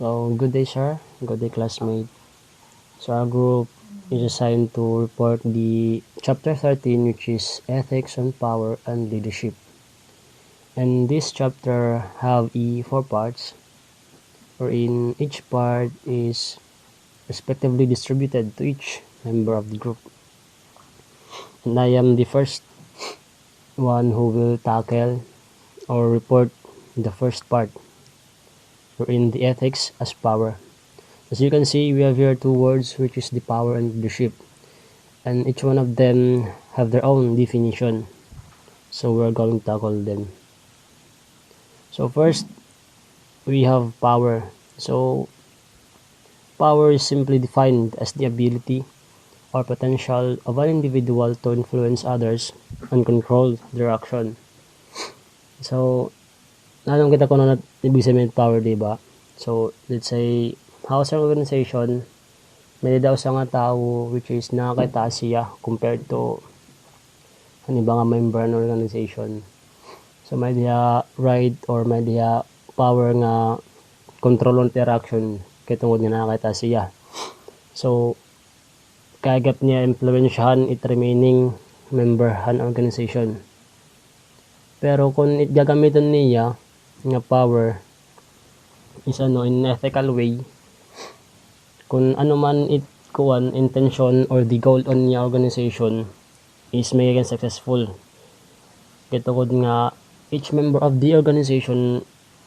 So, good day, sir. Good day, classmate. So, our group is assigned to report the chapter 13, which is Ethics on Power and Leadership. And this chapter have four parts, wherein each part is respectively distributed to each member of the group. And I am the first one who will tackle or report the first part, wherein the ethics as power. As you can see, we have here two words, which is the power and leadership, and each one of them have their own definition. So we're going to tackle them. So first, we have power. So power is simply defined as the ability or potential of an individual to influence others and control their action. So, nanong kita kung ano ibig sabihin power, diba? So, let's say, house organization, may daw sa nga tao which is nakakita siya compared to ano ba nga member ng organization. So, may diha right or may diha power nga control on interaction kay tungod nga nakakita siya. So, kagap niya influensyahan it remaining member han organization. Pero kung gagamiton niya nga power is in ethical way, kung ano man it kuan intention or the goal on niya organization is magiging successful. Kitungod nga each member of the organization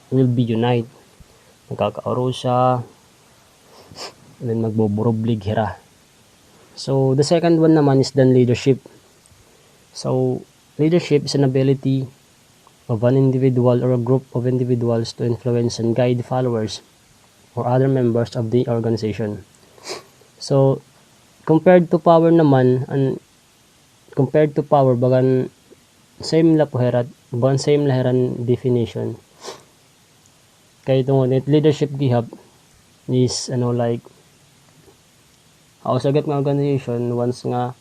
will be unite. Magkakaaro siya, and then magboboroblig hira. So the second one naman is then leadership. So leadership is an ability of an individual or a group of individuals to influence and guide followers or other members of the organization. So compared to power naman, bagan same laheran definition. Kay tungod leadership gihap is like sagat nga organization once nga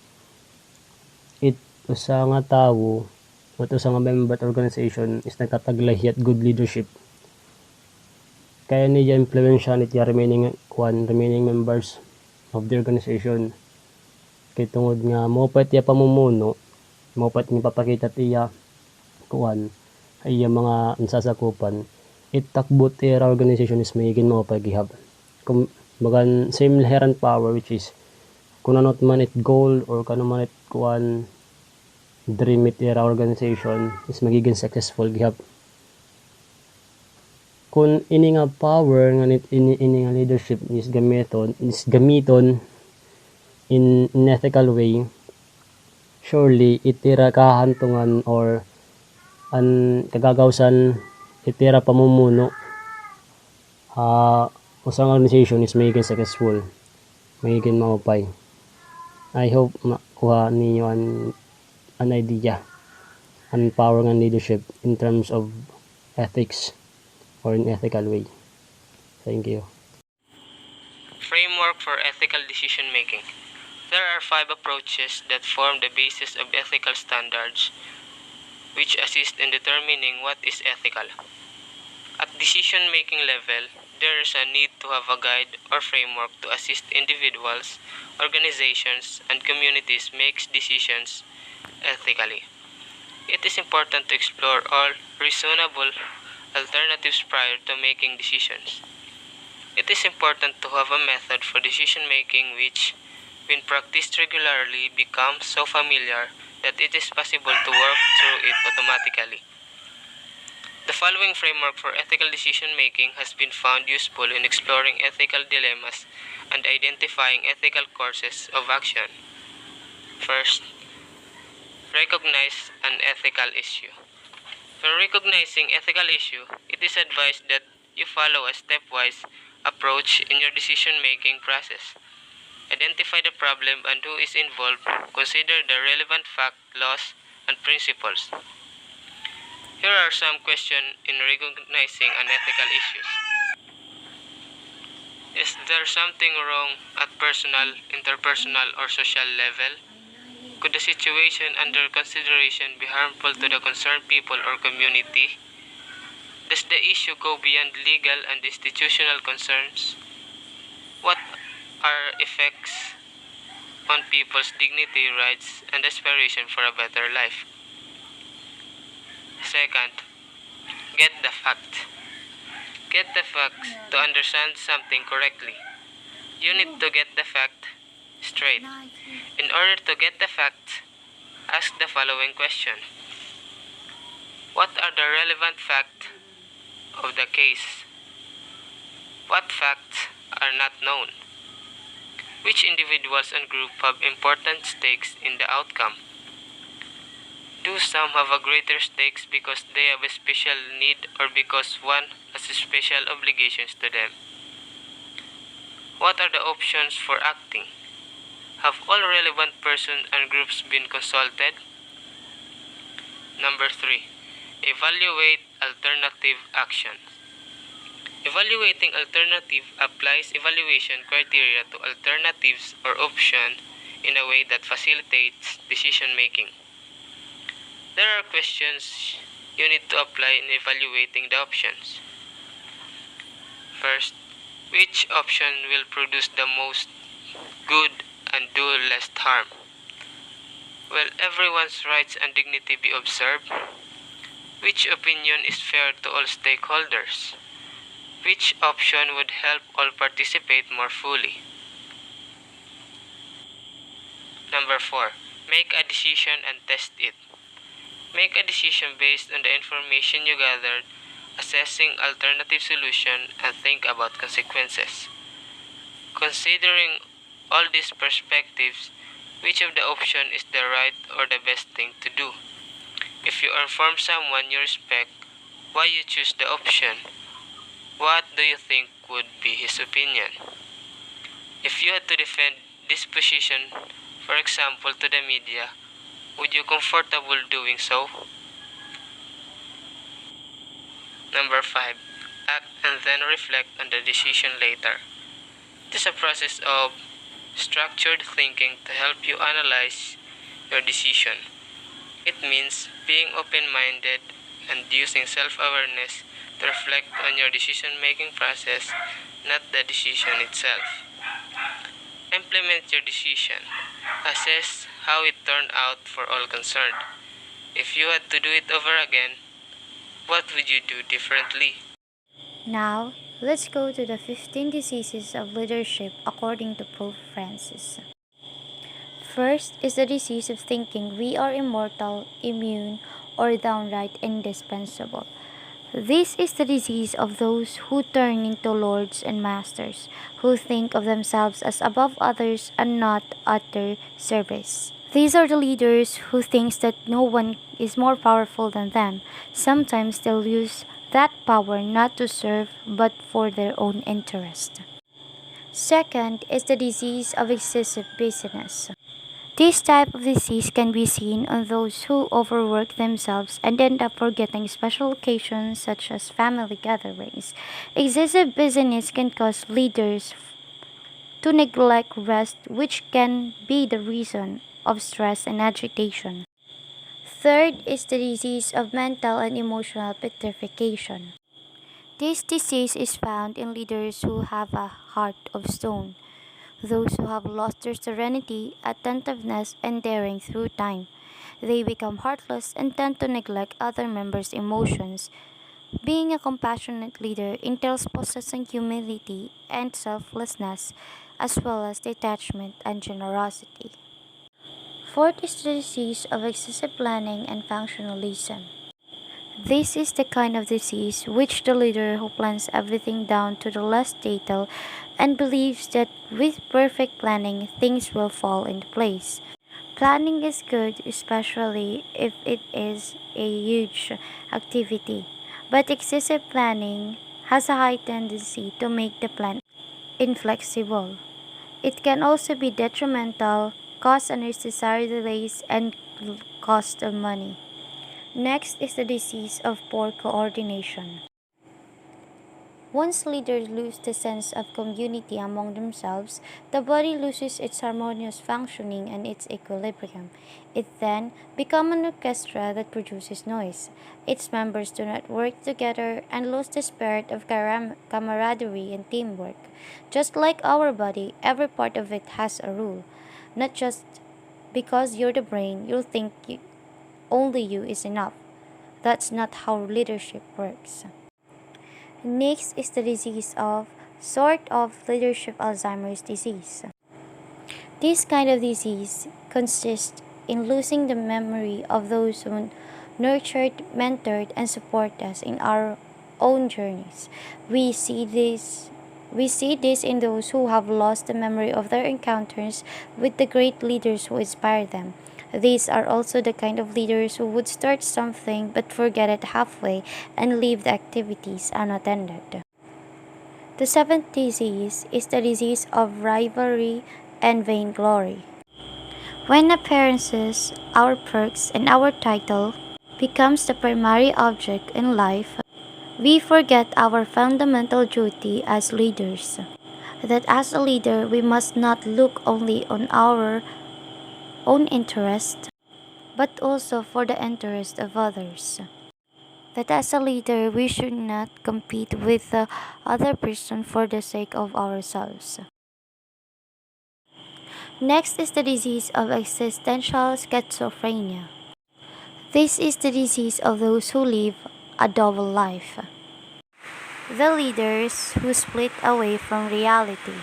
it usa nga tawo o usa nga member organization is nagtataglahi at good leadership, kaya niya influensyahan it remaining members of the organization. Kay tungod nga mopat iya pamumuno, mopat ni papakita tiya ay mga nasasakupan, itakbot era organization is magiging mapagihap. Kung bagan same inherent power, which is kung anot man it goal or kano man it dream it era organization is magiging successful gihap. Kung ini nga power nga ini nga leadership is gamiton in ethical way, surely itira kahantungan or an kagagawsan itira pamumuno usang organization is magiging successful, magiging maupay. I hope makuha ninyo an idea an power ng leadership in terms of ethics or in ethical way. Thank you. Framework for ethical decision making. There are 5 approaches that form the basis of ethical standards which assist in determining what is ethical. At decision-making level, there is a need to have a guide or framework to assist individuals, organizations, and communities make decisions ethically. It is important to explore all reasonable alternatives prior to making decisions. It is important to have a method for decision-making which, when practiced regularly, becomes so familiar that it is possible to work through it automatically. The following framework for ethical decision-making has been found useful in exploring ethical dilemmas and identifying ethical courses of action. First, recognize an ethical issue. For recognizing ethical issue, it is advised that you follow a stepwise approach in your decision-making process. Identify the problem and who is involved. Consider the relevant facts, laws, and principles. Here are some questions in recognizing unethical issues. Is there something wrong at personal, interpersonal, or social level? Could the situation under consideration be harmful to the concerned people or community? Does the issue go beyond legal and institutional concerns? What are effects on people's dignity, rights, and aspiration for a better life? Second, get the fact. Get the facts to understand something correctly. You need to get the fact straight. In order to get the facts, ask the following question. What are the relevant facts of the case? What facts are not known? Which individuals and groups have important stakes in the outcome? Do some have a greater stakes because they have a special need or because one has special obligations to them? What are the options for acting? Have all relevant persons and groups been consulted? Number 3. Evaluate alternative actions. Evaluating alternative applies evaluation criteria to alternatives or options in a way that facilitates decision making. There are questions you need to apply in evaluating the options. First, which option will produce the most good and do less harm? Will everyone's rights and dignity be observed? Which opinion is fair to all stakeholders? Which option would help all participate more fully? Number 4. Make a decision and test it. Make a decision based on the information you gathered, assessing alternative solutions, and think about consequences. Considering all these perspectives, which of the options is the right or the best thing to do? If you inform someone you respect why you choose the option, what do you think would be his opinion? If you had to defend this position, for example, to the media, would you comfortable doing so? Number 5. Act and then reflect on the decision later. It is a process of structured thinking to help you analyze your decision. It means being open-minded and using self-awareness to reflect on your decision-making process, not the decision itself. Implement your decision. Assess how it turned out for all concerned. If you had to do it over again, what would you do differently? Now, let's go to the 15 diseases of leadership according to Pope Francis. First is the disease of thinking we are immortal, immune, or downright indispensable. This is the disease of those who turn into lords and masters, who think of themselves as above others and not at their service. These are the leaders who think that no one is more powerful than them. Sometimes they'll use that power not to serve but for their own interest. Second is the disease of excessive busyness. This type of disease can be seen on those who overwork themselves and end up forgetting special occasions such as family gatherings. Excessive busyness can cause leaders to neglect rest, which can be the reason of stress and agitation. Third is the disease of mental and emotional petrification. This disease is found in leaders who have a heart of stone, those who have lost their serenity, attentiveness, and daring through time. They become heartless and tend to neglect other members' emotions. Being a compassionate leader entails possessing humility and selflessness, as well as detachment and generosity. Fourth is the disease of excessive planning and functionalism. This is the kind of disease which the leader who plans everything down to the last detail and believes that with perfect planning things will fall into place. Planning is good, especially if it is a huge activity, but excessive planning has a high tendency to make the plan inflexible. It can also be detrimental, cause unnecessary delays, and cost of money. Next is the disease of poor coordination. Once leaders lose the sense of community among themselves, the body loses its harmonious functioning and its equilibrium. It then becomes an orchestra that produces noise. Its members do not work together and lose the spirit of camaraderie and teamwork. Just like our body, every part of it has a rule. Not just because you're the brain, you'll think only you is enough. That's not how leadership works. Next is the disease of sort of leadership Alzheimer's disease. This kind of disease consists in losing the memory of those who nurtured, mentored, and supported us in our own journeys. We see this in those who have lost the memory of their encounters with the great leaders who inspired them. These are also the kind of leaders who would start something but forget it halfway and leave the activities unattended. The seventh disease is the disease of rivalry and vainglory. When appearances, our perks, and our title becomes the primary object in life, we forget our fundamental duty as leaders. That as a leader, we must not look only on our own interest, but also for the interest of others. That as a leader, we should not compete with the other person for the sake of ourselves. Next is the disease of existential schizophrenia. This is the disease of those who live a double life. The leaders who split away from reality.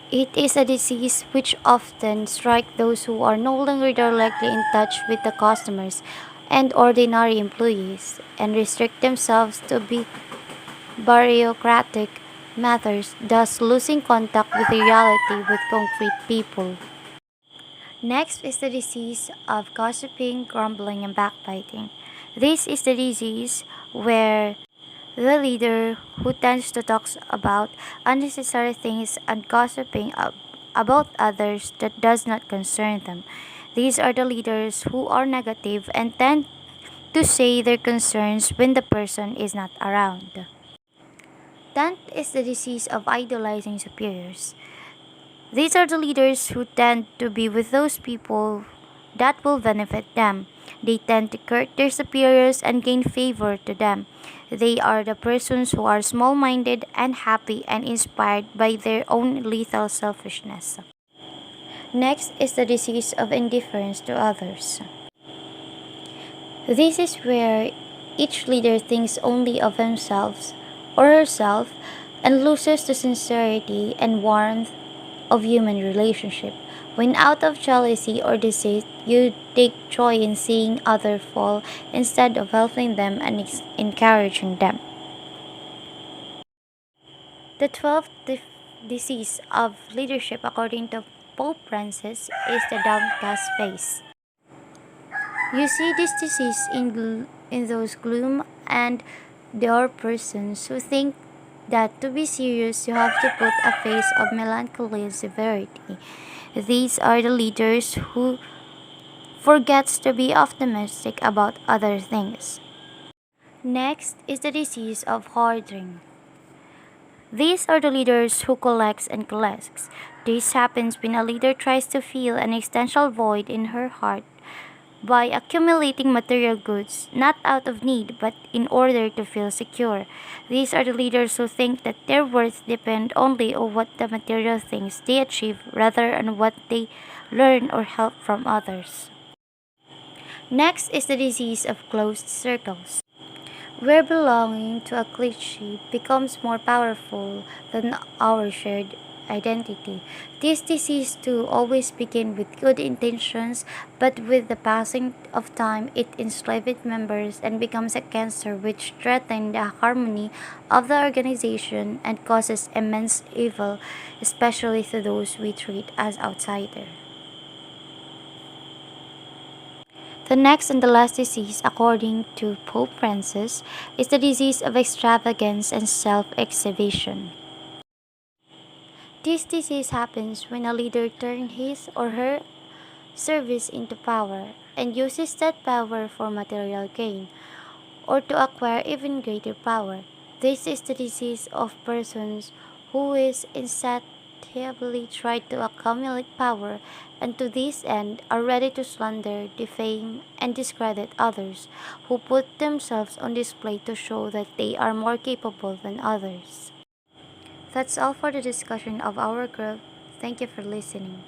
It is a disease which often strikes those who are no longer directly in touch with the customers and ordinary employees and restrict themselves to bureaucratic matters, thus losing contact with reality with concrete people. Next is the disease of gossiping, grumbling, and backbiting. This is the disease where the leader who tends to talk about unnecessary things and gossiping about others that does not concern them. These are the leaders who are negative and tend to say their concerns when the person is not around. Tenth is the disease of idolizing superiors. These are the leaders who tend to be with those people that will benefit them. They tend to court their superiors and gain favor to them. They are the persons who are small minded, unhappy, and inspired by their own lethal selfishness. Next is the disease of indifference to others. This is where each leader thinks only of himself or herself and loses the sincerity and warmth of human relationship. When out of jealousy or deceit, you take joy in seeing others fall instead of helping them and encouraging them. The 12th disease of leadership, according to Pope Francis, is the downcast face. You see this disease in those gloom and there are persons who think that to be serious you have to put a face of melancholy and severity. These are the leaders who forgets to be optimistic about other things. Next is the disease of hoarding. These are the leaders who collects and collects. This happens when a leader tries to fill an existential void in her heart by accumulating material goods, not out of need, but in order to feel secure. These are the leaders who think that their worth depends only on what the material things they achieve rather than what they learn or help from others. Next is the disease of closed circles, where belonging to a clique becomes more powerful than our shared identity. This disease too always begins with good intentions, but with the passing of time it enslaves members and becomes a cancer which threatens the harmony of the organization and causes immense evil, especially to those we treat as outsiders. The next and the last disease, according to Pope Francis, is the disease of extravagance and self-exhibition. This disease happens when a leader turns his or her service into power and uses that power for material gain or to acquire even greater power. This is the disease of persons who is insatiably try to accumulate power, and to this end are ready to slander, defame, and discredit others, who put themselves on display to show that they are more capable than others. That's all for the discussion of our group. Thank you for listening.